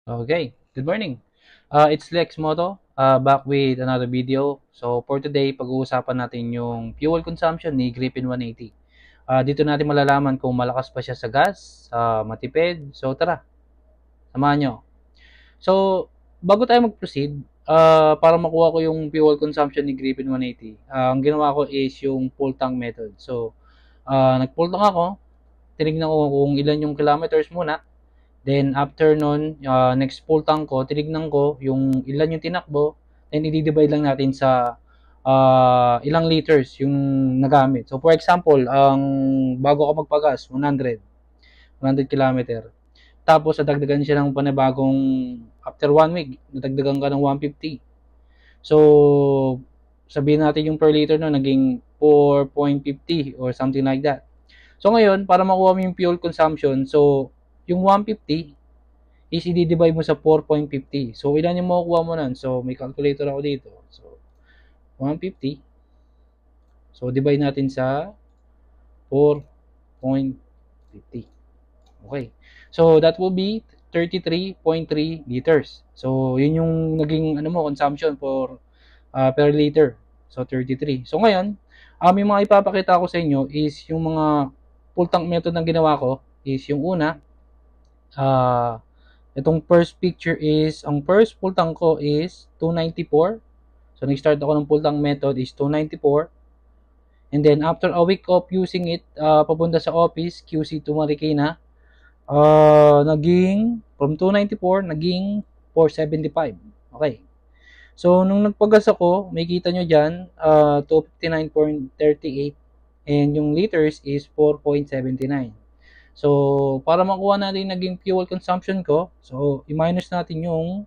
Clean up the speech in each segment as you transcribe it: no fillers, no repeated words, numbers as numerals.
Okay, good morning. It's Lex Moto, back with another video. So for today, pag-uusapan natin yung fuel consumption ni Griffin 180. Dito natin malalaman kung malakas pa siya sa gas, matipid. So tara, samahan nyo. So bago tayo mag-proceed, para makuha ko yung fuel consumption ni Griffin 180, ang ginawa ko is yung full tank method. So nag-full tank ako, tinignan ko kung ilan yung kilometers muna. Then after nun, next full tank ko, tinignan ko yung ilan yung tinakbo, then i-divide lang natin sa ilang liters yung nagamit. So for example, ang bago ako magpagas, 100 kilometer. Tapos nadagdagan siya ng panibagong after 1 week, nadagdagan ka ng 150. So sabihin natin yung per liter no naging 4.50 or something like that. So ngayon, para makuha mo yung fuel consumption, so yung 150 is i-divide mo sa 4.50. So, ilan yung makukuha mo nun? So, may calculator ako dito. So, 150. So, divide natin sa 4.50. Okay. So, that will be 33.3 liters. So, yun yung naging consumption for per liter. So, 33. So, ngayon, may mga ipapakita ko sa inyo is yung mga full tank method na ginawa ko is yung una, itong first picture is, ang first full tank ko is 294. So, nag-start ako ng full tank method is 294. And then, after a week of using it, papunta sa office, QC to Marikina, naging, from 294, naging 475. Okay. So, nung nagpagas ako, may kita nyo dyan, 259.38. And yung liters is 4.79. So, para makuha natin naging fuel consumption ko, so, i-minus natin yung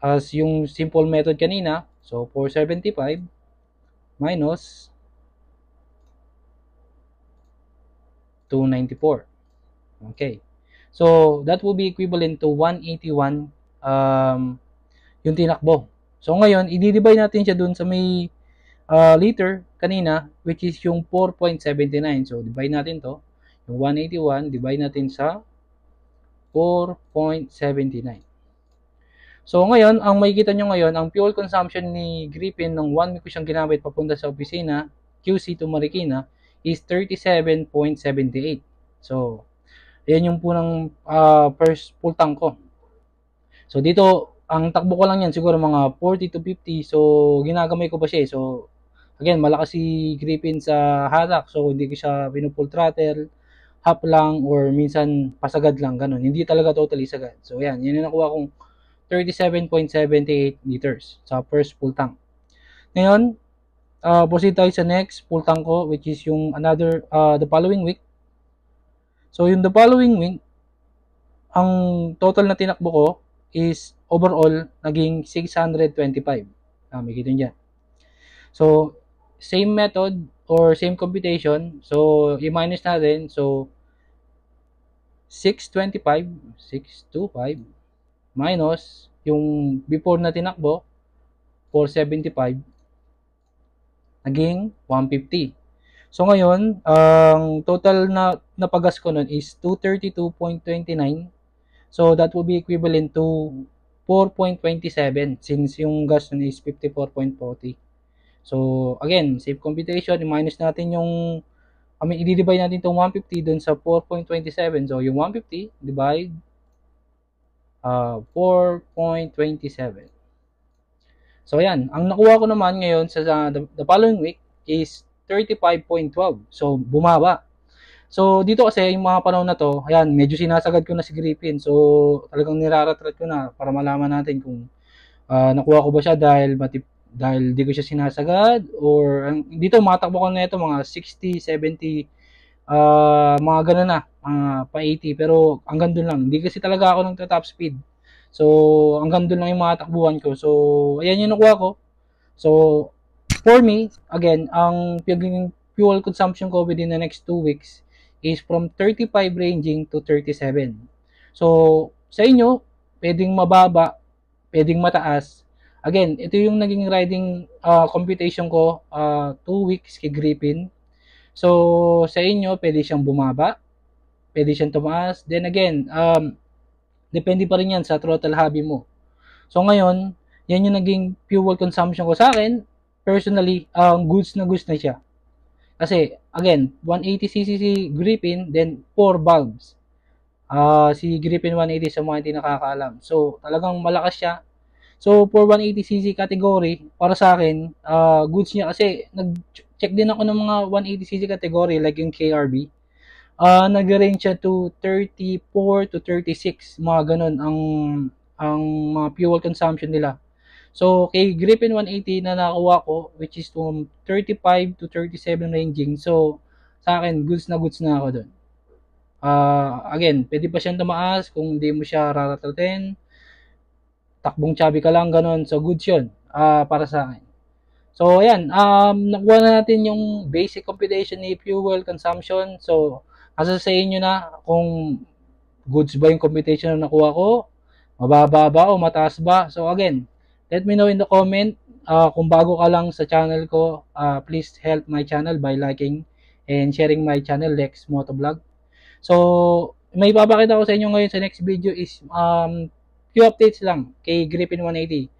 as yung simple method kanina. So, 475 minus 294. Okay. So, that will be equivalent to 181 yung tinakbo. So, ngayon, i-divide natin siya dun sa may liter kanina, which is yung 4.79. So, divide natin to. Yung 181, divide natin sa 4.79. So, ngayon, ang makikita nyo ngayon, ang fuel consumption ni Griffin nung 1 week ko siyang ginamit papunta sa opisina, QC to Marikina, is 37.78. So, yan yung punang first full tank ko. So, dito, ang takbo ko lang yan, siguro mga 40 to 50. So, ginagamay ko pa siya. So, again, malakas si Griffin sa hatak. So, hindi ko siya pinupull throttle, half lang, or minsan pasagad lang, ganun. Hindi talaga totally sagad. So, yan. Yan yung nakuha kong 37.78 liters sa first full tank. Ngayon, proceed tayo sa next full tank ko, which is yung the following week. So, yung the following week, ang total na tinakbo ko is overall naging 625. Makikita nyo dyan. So, same method or same computation. So, i-minus natin. So, 625 minus yung before na tinakbo, 475, naging 150. So, ngayon, ang total na napagas ko nun is 232.29. So, that will be equivalent to 4.27 since yung gas nun is 54.40. So, again, save computation, i-minus natin yung, i-divide natin itong 150 dun sa 4.27. So, yung 150 divide 4.27. So, ayan. Ang nakuha ko naman ngayon sa the following week is 35.12. So, bumaba. So, dito kasi yung mga panahon na to, ayan, medyo sinasagad ko na si Griffin. So, talagang niraratrat ko na para malaman natin kung nakuha ko ba siya dahil di ko siya sinasagad or dito matakbo ko na ito mga 60, 70, mga ganun na, pa 80, pero hanggang doon lang. Hindi kasi talaga ako ng top speed. So, hanggang doon lang yung mga takbuhan ko. So, ayan yung nakuha ko. So, for me, again, ang fuel consumption ko within the next 2 weeks is from 35 ranging to 37. So, sa inyo, pwedeng mababa, pwedeng mataas. Again, ito yung naging riding computation ko 2 weeks kay Griffin. So, sa inyo, pwede siyang bumaba, pwede siyang tumaas. Then again, Depende pa rin yan sa throttle hobby mo. So ngayon, yan yung naging fuel consumption ko sa akin. Personally, goods na siya. Kasi, again, 180cc si Griffin, then 4 valves. Si Griffin 180 sa mga hindi nakakaalam. So, talagang malakas siya. So, for 180cc category, para sa akin, goods niya kasi nag-check din ako ng mga 180cc category like yung KRB. Nag-range siya to 34 to 36, mga ganun ang mga fuel consumption nila. So, kay Griffin 180 na nakuha ko, which is from 35 to 37 ranging. So, sa akin, goods na ako doon. Again, pwede pa siyang tumaas kung hindi mo siya raratratin. Takbong chubby ka lang, ganun. So, goods yun para sa akin. So, ayan. Nakuha na natin yung basic computation ni fuel consumption. So, asa sa inyo na kung goods ba yung computation na nakuha ko, mababa ba o mataas ba. So, again, let me know in the comment. Kung bago ka lang sa channel ko, please help my channel by liking and sharing my channel, Lex Motovlog. So, may ipapakita ko sa inyo ngayon sa next video is few updates lang kay Griffin 180.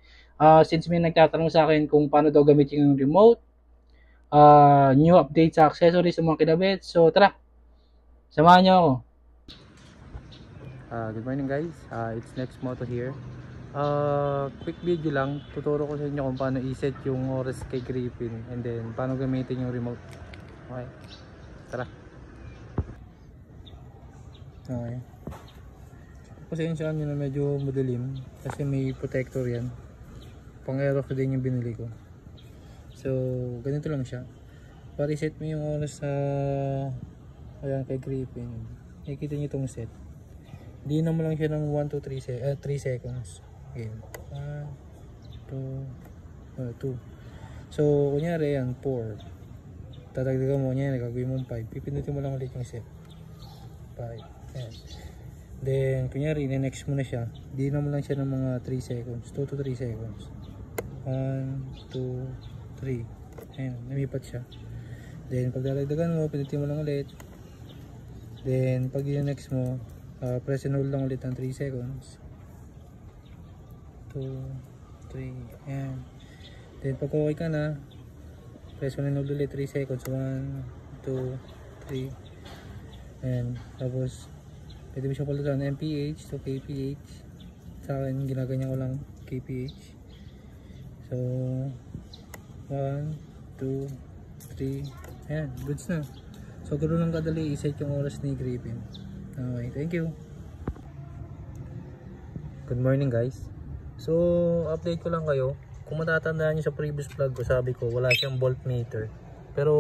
Since may nagtatanong sa akin kung paano daw gamitin yung remote, new update sa accessories sa mga kinabit. So, tara! Samahan niyo ako. Good morning guys, it's Lex Moto here. Quick video lang, tuturo ko sa inyo kung paano i-set yung oras kay Griffin and then paano gamitin yung remote. Okay, tara. Okay, pasensyahan nyo na medyo madilim kasi may protector yan, pang aerox din yung binili ko. So ganito lang siya, para i-set mo yung oras sa ayan kay Griffin. Nakikita nyo itong set, hindi naman lang siya ng 1 to 3 seconds. Okay, 1, 2, 2. So kunyari yan 4, tatagdagan mo niya, gagawin mo 5, pipindutin mo lang ulit yung set 5. Ayan. Then kunyari next mo na siya, di naman lang siya ng mga 3 seconds, 2 to 3 seconds. 1, 2, 3. Ayan, namipat siya. Then pag dadagdagan mo, pindutin mo lang ulit. Then pag yung next mo, press and hold lang ulit ng 3 seconds. 2, 3, ayan. Then pag okay ka na, press and hold ulit 3 seconds. 1, 2, 3. Ayan, tapos pwede mo siya palitan MPH to KPH. Sa akin, ginaganyan ko lang KPH. So 1, 2, 3. Ayan, goods na. So ganoon lang kadali i-set yung oras ni Griffin. Okay, thank you. Good morning guys. So update ko lang kayo. Kung matatandaan nyo sa previous vlog ko, sabi ko wala siyang voltmeter. Pero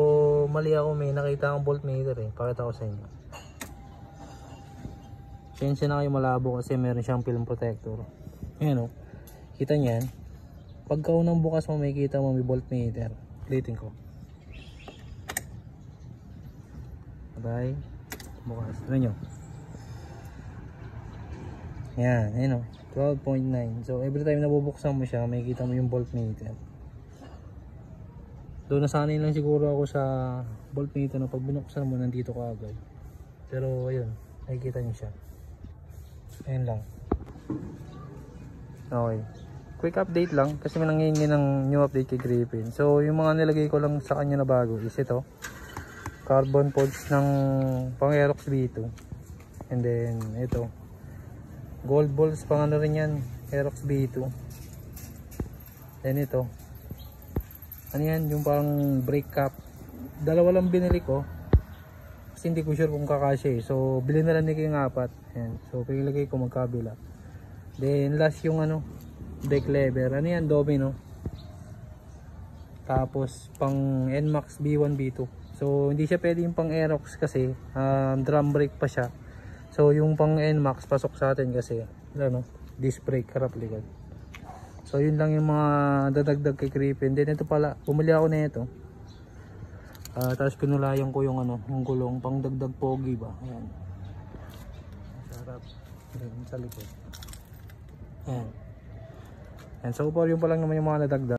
mali ako, may nakita akong voltmeter eh. Pakita ko sa inyo. Sensya na kayo malabo kasi meron siyang film protector. Ayan o, kita nyo yan. Pagka unang bukas mo, may kita mo may voltmeter. Ulitin ko. Bye. Bukas. Ano nyo? Yan, ayan o, 12.9. So every time na bubuksan mo siya, may kita mo yung voltmeter. Doon nasanay lang siguro ako sa voltmeter na pag binuksan mo, nandito ka agad. Pero ayun, nakikita nyo siya. Ayun lang. Okay, quick update lang kasi may nangyayari ng new update kay Griffin. So yung mga nilagay ko lang sa kanya na bago is ito, carbon pods ng pang Aerox B2. And then ito, gold balls pang ano rin yan, Aerox B2. Then ito, ano yan, yung parang brake cap. Dalawa lang binili ko kasi hindi ko sure kung kakasya eh. So bilhin na lang ni King 4. Ayan. So pinilagay ko magkabila. Then last yung ano, brake lever. Ano yan, domino. Tapos pang NMAX B1 B2. So hindi siya pwede yung pang Aerox kasi drum brake pa siya. So yung pang NMAX pasok sa atin kasi ano, disc brake harap likod. So yun lang yung mga dadagdag kay Griffin. Then ito pala, bumili ako na ito. Tapos kinulayan ko yung ano, yung gulong pang dagdag pogi ba. Ayan. Sarap. Ayan, sa likod. Ayan. And so far yung pa lang naman yung mga nadagdag.